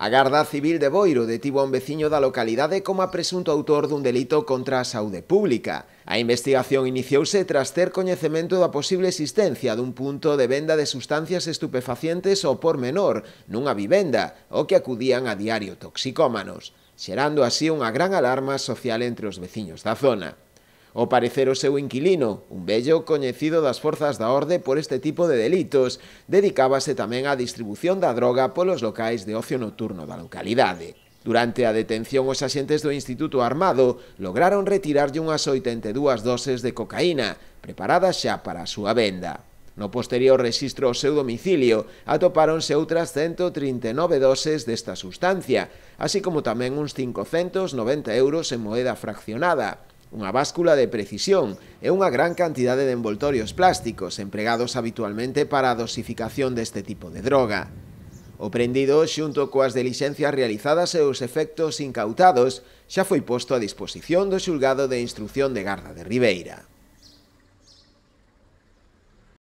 A Garda Civil de Boiro detivo a un veciño da localidade como a presunto autor dun delito contra a saúde pública. A investigación iniciouse tras ter coñecemento da posible existencia dun punto de venda de sustancias estupefacientes ao por menor nunha vivenda, ao que acudían a diario toxicómanos, xerando así unha gran alarma social entre os veciños da zona. Ao parecer o seu inquilino, un vello coñecido das forzas da orde por este tipo de delitos, dedicábase tamén á distribución da droga polos locais de ocio nocturno da localidade. Durante a detención, os axentes do Instituto Armado lograron retirarlle unhas 82 doses de cocaína, preparadas xa para a súa venda. No posterior rexistro ao seu domicilio atopáronse outras 139 doses desta sustancia, así como tamén uns 590 euros en moeda fraccionada, unha báscula de precisión e unha gran cantidade de envoltorios plásticos empregados habitualmente para a dosificación deste tipo de droga. O prendido, xunto coas dilixencias realizadas e os efectos incautados, xa foi posto a disposición do xulgado de instrución de Garda de Ribeira.